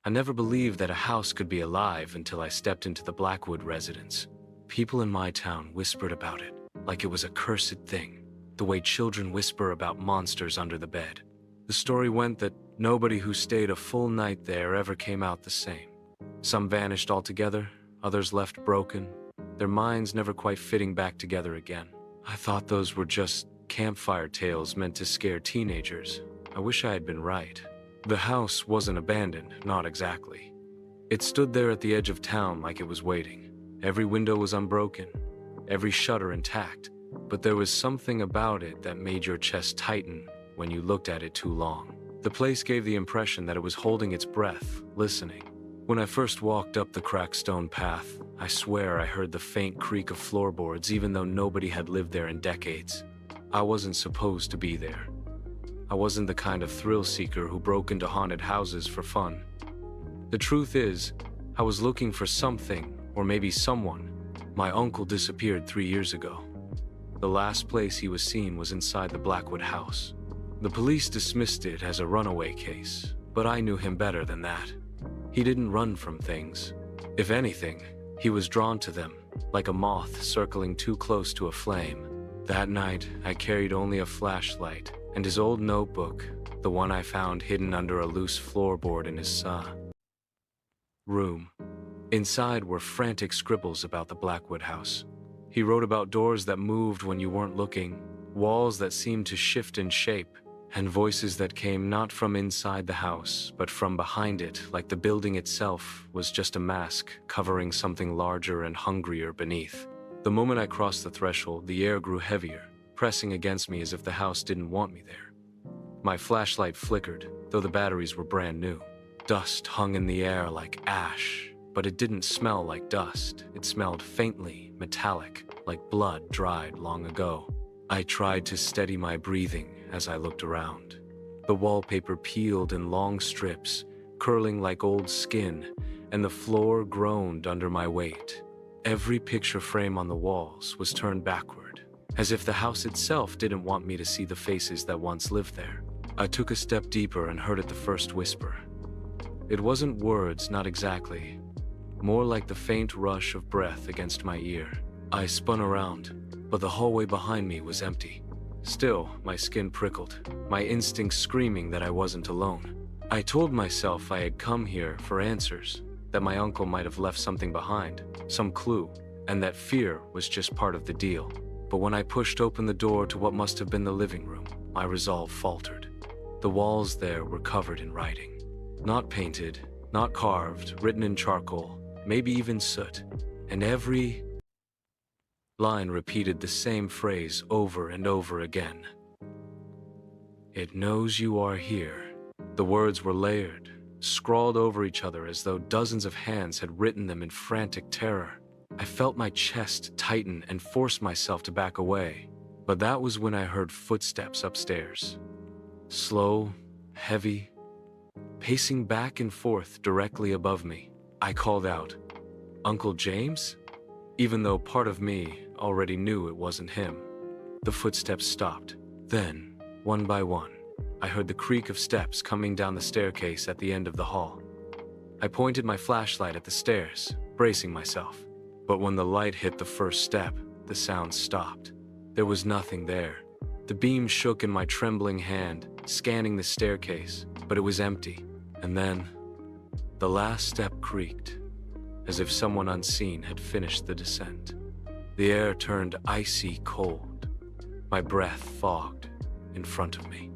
I never believed that a house could be alive until I stepped into the Blackwood residence. People in my town whispered about it, like it was a cursed thing, the way children whisper about monsters under the bed. The story went that nobody who stayed a full night there ever came out the same. Some vanished altogether, others left broken, their minds never quite fitting back together again. I thought those were just campfire tales meant to scare teenagers. I wish I had been right. The house wasn't abandoned, not exactly. It stood there at the edge of town like it was waiting. Every window was unbroken, every shutter intact, but there was something about it that made your chest tighten when you looked at it too long. The place gave the impression that it was holding its breath, listening. When I first walked up the cracked stone path, I swear I heard the faint creak of floorboards even though nobody had lived there in decades. I wasn't supposed to be there. I wasn't the kind of thrill seeker who broke into haunted houses for fun. The truth is, I was looking for something, or maybe someone. My uncle disappeared 3 years ago. The last place he was seen was inside the Blackwood house. The police dismissed it as a runaway case, but I knew him better than that. He didn't run from things. If anything, he was drawn to them, like a moth circling too close to a flame. That night, I carried only a flashlight and his old notebook, the one I found hidden under a loose floorboard in his room. Inside were frantic scribbles about the Blackwood house. He wrote about doors that moved when you weren't looking, walls that seemed to shift in shape, and voices that came not from inside the house, but from behind it, like the building itself was just a mask covering something larger and hungrier beneath. The moment I crossed the threshold, the air grew heavier, pressing against me as if the house didn't want me there. My flashlight flickered, though the batteries were brand new. Dust hung in the air like ash, but it didn't smell like dust. It smelled faintly metallic, like blood dried long ago. I tried to steady my breathing as I looked around. The wallpaper peeled in long strips, curling like old skin, and the floor groaned under my weight. Every picture frame on the walls was turned backward, as if the house itself didn't want me to see the faces that once lived there. I took a step deeper and heard it the first whisper. It wasn't words, not exactly. More like the faint rush of breath against my ear. I spun around, but the hallway behind me was empty. Still, my skin prickled, my instincts screaming that I wasn't alone. I told myself I had come here for answers, that my uncle might have left something behind, some clue, and that fear was just part of the deal. But when I pushed open the door to what must have been the living room, my resolve faltered. The walls there were covered in writing. Not painted, not carved, written in charcoal, maybe even soot. And every line repeated the same phrase over and over again. It knows you are here. The words were layered, scrawled over each other as though dozens of hands had written them in frantic terror. I felt my chest tighten and forced myself to back away. But that was when I heard footsteps upstairs. Slow, heavy, pacing back and forth directly above me. I called out, "Uncle James?" Even though part of me already knew it wasn't him. The footsteps stopped. Then, one by one, I heard the creak of steps coming down the staircase at the end of the hall. I pointed my flashlight at the stairs, bracing myself. But when the light hit the first step, the sound stopped. There was nothing there. The beam shook in my trembling hand, scanning the staircase, but it was empty. And then, the last step creaked, as if someone unseen had finished the descent. The air turned icy cold. My breath fogged in front of me.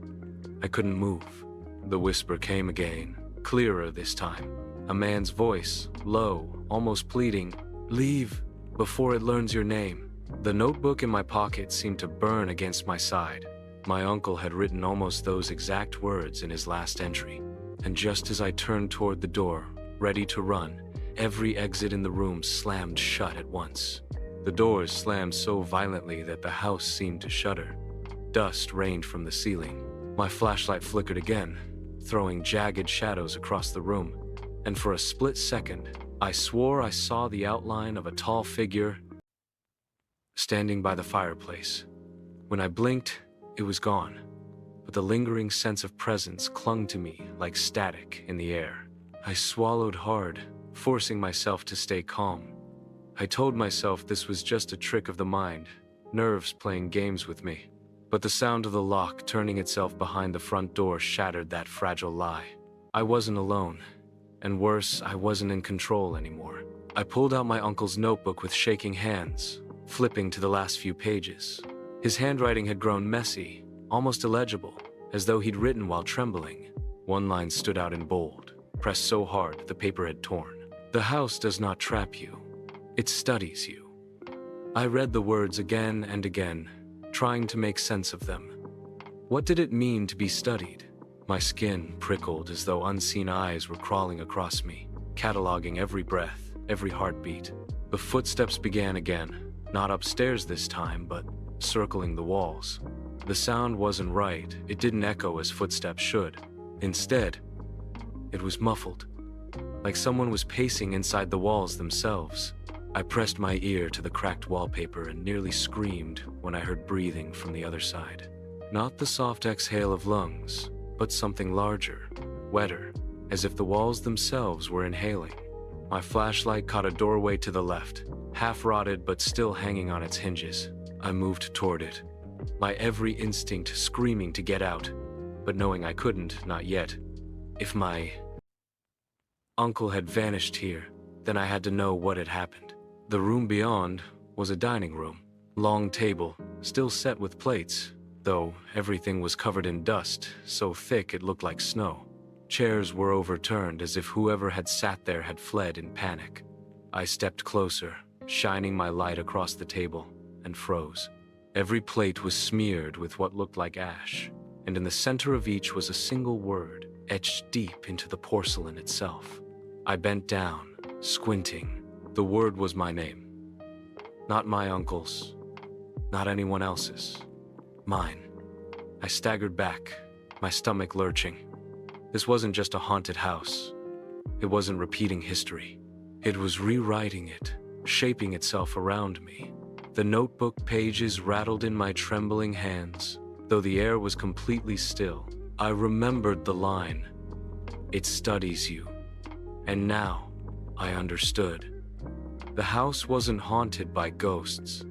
I couldn't move. The whisper came again, clearer this time. A man's voice, low, almost pleading, "Leave before it learns your name." The notebook in my pocket seemed to burn against my side. My uncle had written almost those exact words in his last entry. And just as I turned toward the door, ready to run, every exit in the room slammed shut at once. The doors slammed so violently that the house seemed to shudder. Dust rained from the ceiling. My flashlight flickered again, throwing jagged shadows across the room. And for a split second, I swore I saw the outline of a tall figure standing by the fireplace. When I blinked, it was gone, but the lingering sense of presence clung to me like static in the air. I swallowed hard, forcing myself to stay calm. I told myself this was just a trick of the mind, nerves playing games with me. But the sound of the lock turning itself behind the front door shattered that fragile lie. I wasn't alone, and worse, I wasn't in control anymore. I pulled out my uncle's notebook with shaking hands, flipping to the last few pages. His handwriting had grown messy, almost illegible, as though he'd written while trembling. One line stood out in bold, pressed so hard the paper had torn. "The house does not trap you. It studies you." I read the words again and again, trying to make sense of them. What did it mean to be studied? My skin prickled as though unseen eyes were crawling across me, cataloging every breath, every heartbeat. The footsteps began again, not upstairs this time, but circling the walls. The sound wasn't right, it didn't echo as footsteps should. Instead, it was muffled, like someone was pacing inside the walls themselves. I pressed my ear to the cracked wallpaper and nearly screamed when I heard breathing from the other side. Not the soft exhale of lungs, but something larger, wetter, as if the walls themselves were inhaling. My flashlight caught a doorway to the left, half-rotted but still hanging on its hinges. I moved toward it, my every instinct screaming to get out, but knowing I couldn't, not yet. If my uncle had vanished here, then I had to know what had happened. The room beyond was a dining room. Long table, still set with plates, though everything was covered in dust, so thick it looked like snow. Chairs were overturned as if whoever had sat there had fled in panic. I stepped closer, shining my light across the table, and froze. Every plate was smeared with what looked like ash, and in the center of each was a single word, etched deep into the porcelain itself. I bent down, squinting. The word was my name. Not my uncle's, not anyone else's. Mine. I staggered back, my stomach lurching. This wasn't just a haunted house. It wasn't repeating history. It was rewriting it, shaping itself around me. The notebook pages rattled in my trembling hands. Though the air was completely still, I remembered the line, "It studies you." And now, I understood. The house wasn't haunted by ghosts.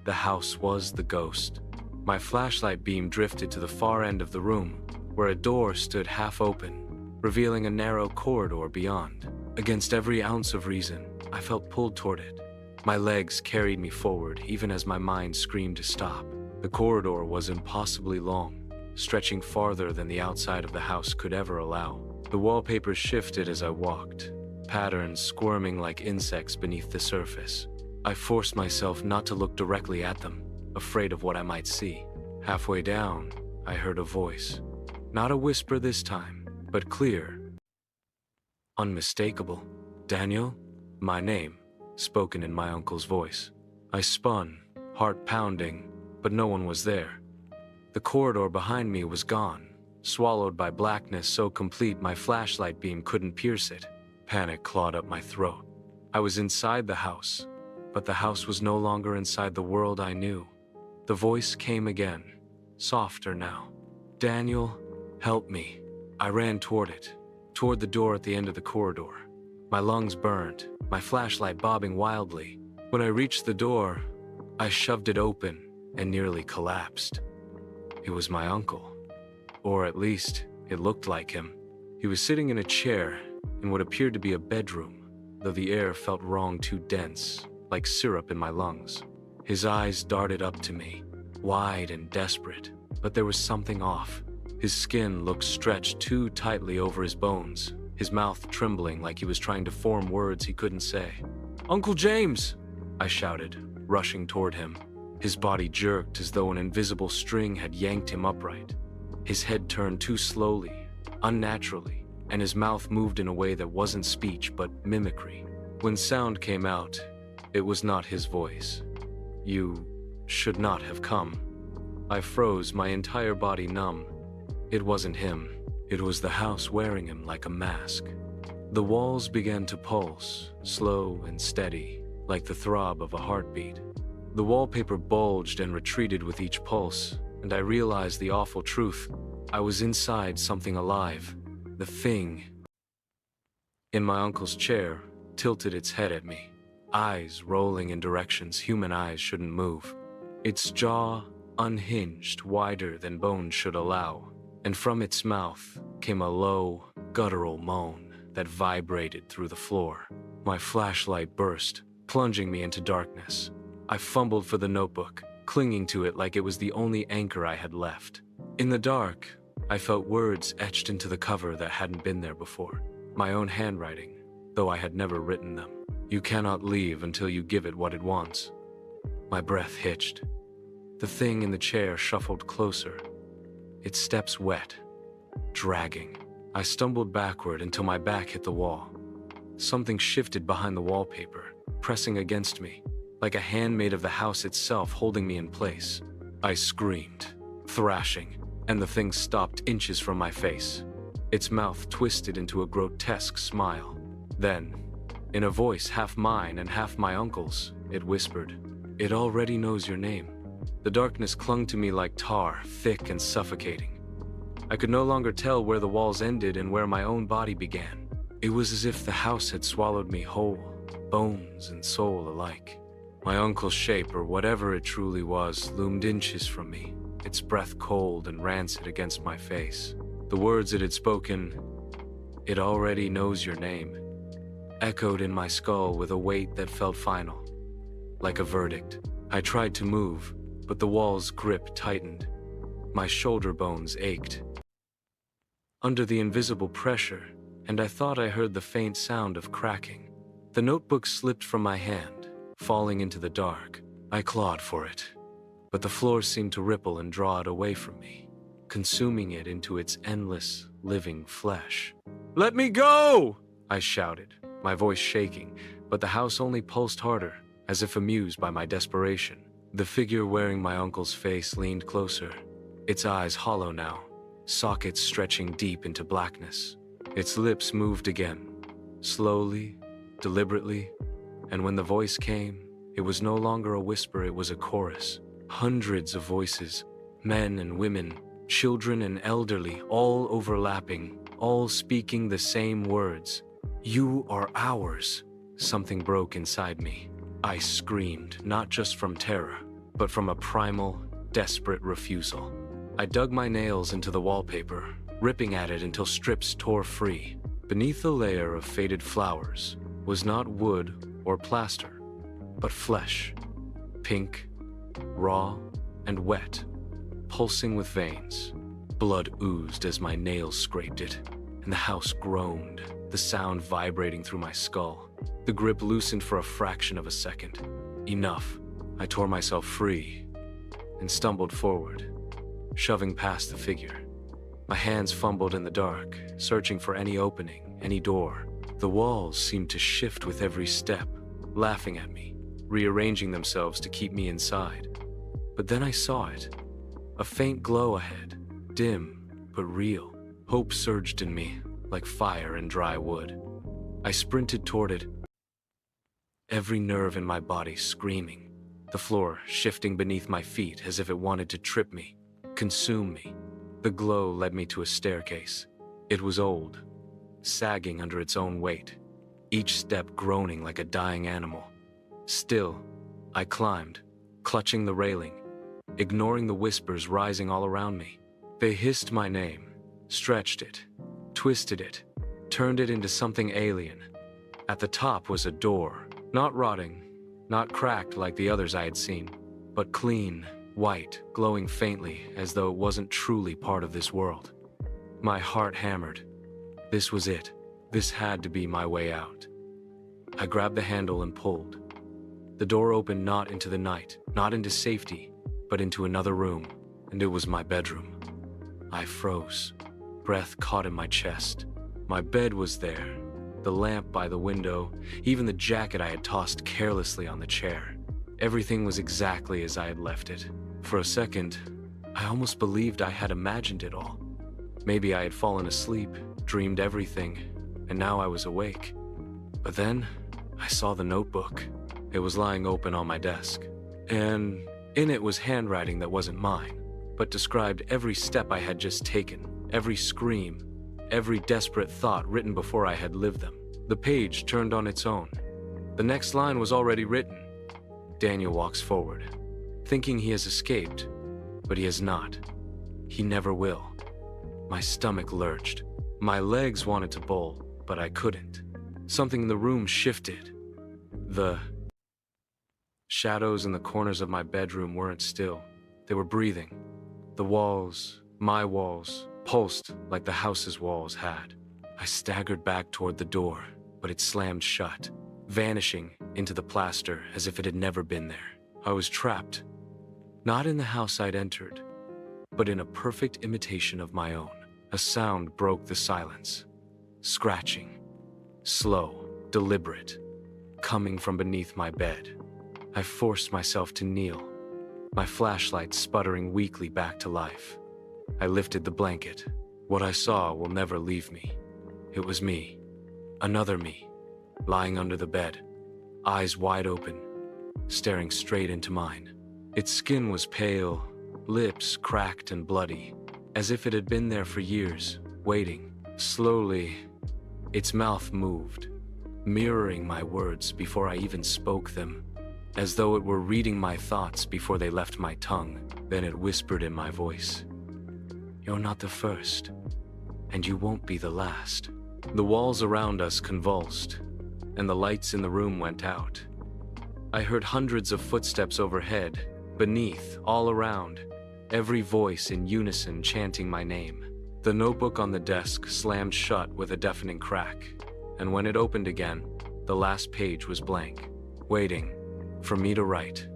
The house was the ghost. My flashlight beam drifted to the far end of the room, where a door stood half open, revealing a narrow corridor beyond. Against every ounce of reason, I felt pulled toward it. My legs carried me forward, even as my mind screamed to stop. The corridor was impossibly long, stretching farther than the outside of the house could ever allow. The wallpaper shifted as I walked, patterns squirming like insects beneath the surface. I forced myself not to look directly at them, afraid of what I might see. Halfway down, I heard a voice. Not a whisper this time, but clear, unmistakable. "Daniel?" My name, spoken in my uncle's voice. I spun, heart pounding, but no one was there. The corridor behind me was gone, swallowed by blackness so complete my flashlight beam couldn't pierce it. Panic clawed up my throat. I was inside the house, but the house was no longer inside the world I knew. The voice came again, softer now. "Daniel, help me." I ran toward it, toward the door at the end of the corridor. My lungs burned, my flashlight bobbing wildly. When I reached the door, I shoved it open and nearly collapsed. It was my uncle. Or at least, it looked like him. He was sitting in a chair in what appeared to be a bedroom, though the air felt wrong, too dense, like syrup in my lungs. His eyes darted up to me, wide and desperate, but there was something off. His skin looked stretched too tightly over his bones, his mouth trembling like he was trying to form words he couldn't say. "Uncle James!" I shouted, rushing toward him. His body jerked as though an invisible string had yanked him upright. His head turned too slowly, unnaturally, and his mouth moved in a way that wasn't speech but mimicry. When sound came out, it was not his voice. "You should not have come." I froze, my entire body numb. It wasn't him. It was the house wearing him like a mask. The walls began to pulse, slow and steady, like the throb of a heartbeat. The wallpaper bulged and retreated with each pulse, and I realized the awful truth. I was inside something alive. The thing In my uncle's chair, tilted its head at me, eyes rolling in directions human eyes shouldn't move. Its jaw unhinged, wider than bones should allow, and from its mouth came a low, guttural moan that vibrated through the floor. My flashlight burst, plunging me into darkness. I fumbled for the notebook, clinging to it like it was the only anchor I had left. In the dark, I felt words etched into the cover that hadn't been there before. My own handwriting, though I had never written them. You cannot leave until you give it what it wants. My breath hitched. The thing in the chair shuffled closer, its steps wet, dragging. I stumbled backward until my back hit the wall. Something shifted behind the wallpaper, pressing against me, like a hand made of the house itself holding me in place. I screamed, thrashing, and the thing stopped inches from my face. Its mouth twisted into a grotesque smile. Then, in a voice half mine and half my uncle's, it whispered, "It already knows your name." The darkness clung to me like tar, thick and suffocating. I could no longer tell where the walls ended and where my own body began. It was as if the house had swallowed me whole, bones and soul alike. My uncle's shape, or whatever it truly was, loomed inches from me, its breath cold and rancid against my face. The words it had spoken, "It already knows your name," echoed in my skull with a weight that felt final, like a verdict. I tried to move, but the wall's grip tightened. My shoulder bones ached under the invisible pressure, and I thought I heard the faint sound of cracking. The notebook slipped from my hand, falling into the dark. I clawed for it, but the floor seemed to ripple and draw it away from me, consuming it into its endless, living flesh. "Let me go!" I shouted, my voice shaking, but the house only pulsed harder, as if amused by my desperation. The figure wearing my uncle's face leaned closer, its eyes hollow now, sockets stretching deep into blackness. Its lips moved again, slowly, deliberately, and when the voice came, it was no longer a whisper, it was a chorus. Hundreds of voices, men and women, children and elderly, all overlapping, all speaking the same words. "You are ours." Something broke inside me. I screamed, not just from terror, but from a primal, desperate refusal. I dug my nails into the wallpaper, ripping at it until strips tore free. Beneath the layer of faded flowers was not wood or plaster, but flesh, pink, raw, and wet, pulsing with veins. Blood oozed as my nails scraped it, and the house groaned, the sound vibrating through my skull. The grip loosened for a fraction of a second. Enough. I tore myself free and stumbled forward, shoving past the figure. My hands fumbled in the dark, searching for any opening, any door. The walls seemed to shift with every step, laughing at me, rearranging themselves to keep me inside. But then I saw it. A faint glow ahead, dim but real. Hope surged in me, like fire in dry wood. I sprinted toward it, every nerve in my body screaming. The floor shifting beneath my feet as if it wanted to trip me, consume me. The glow led me to a staircase. It was old, sagging under its own weight, each step groaning like a dying animal. Still, I climbed, clutching the railing, ignoring the whispers rising all around me. They hissed my name, stretched it, twisted it, turned it into something alien. At the top was a door, not rotting, not cracked like the others I had seen, but clean, white, glowing faintly as though it wasn't truly part of this world. My heart hammered. This was it. This had to be my way out. I grabbed the handle and pulled. The door opened not into the night, not into safety, but into another room, and it was my bedroom. I froze. Breath caught in my chest. My bed was there, the lamp by the window, even the jacket I had tossed carelessly on the chair. Everything was exactly as I had left it. For a second, I almost believed I had imagined it all. Maybe I had fallen asleep, dreamed everything, and now I was awake. But then, I saw the notebook. It was lying open on my desk, and in it was handwriting that wasn't mine, but described every step I had just taken, every scream, every desperate thought written before I had lived them. The page turned on its own. The next line was already written. Daniel walks forward, thinking he has escaped, but he has not. He never will. My stomach lurched. My legs wanted to bowl, but I couldn't. Something in the room shifted. The shadows in the corners of my bedroom weren't still. They were breathing. The walls, my walls, pulsed like the house's walls had. I staggered back toward the door, but it slammed shut, vanishing into the plaster as if it had never been there. I was trapped, not in the house I'd entered, but in a perfect imitation of my own. A sound broke the silence. Scratching. Slow, deliberate, coming from beneath my bed. I forced myself to kneel, my flashlight sputtering weakly back to life. I lifted the blanket. What I saw will never leave me. It was me, another me, lying under the bed, eyes wide open, staring straight into mine. Its skin was pale, lips cracked and bloody, as if it had been there for years, waiting. Slowly, its mouth moved, mirroring my words before I even spoke them, as though it were reading my thoughts before they left my tongue. Then it whispered in my voice, "You're not the first, and you won't be the last." The walls around us convulsed, and the lights in the room went out. I heard hundreds of footsteps overhead, beneath, all around, every voice in unison chanting my name. The notebook on the desk slammed shut with a deafening crack, and when it opened again, the last page was blank, waiting for me to write.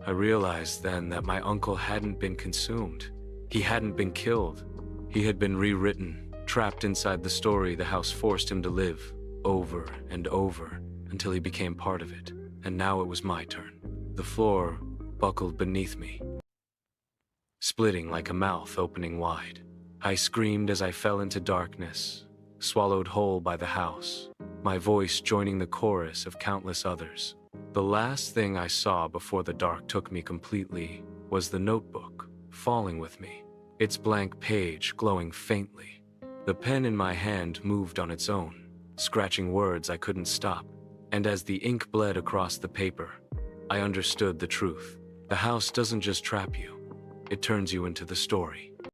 I realized then that my uncle hadn't been consumed. He hadn't been killed. He had been rewritten, trapped inside the story the house forced him to live, over and over, until he became part of it. And now it was my turn. The floor buckled beneath me, splitting like a mouth opening wide. I screamed as I fell into darkness, swallowed whole by the house, my voice joining the chorus of countless others. The last thing I saw before the dark took me completely was the notebook, falling with me, its blank page glowing faintly. The pen in my hand moved on its own, scratching words I couldn't stop, and as the ink bled across the paper, I understood the truth. The house doesn't just trap you, it turns you into the story.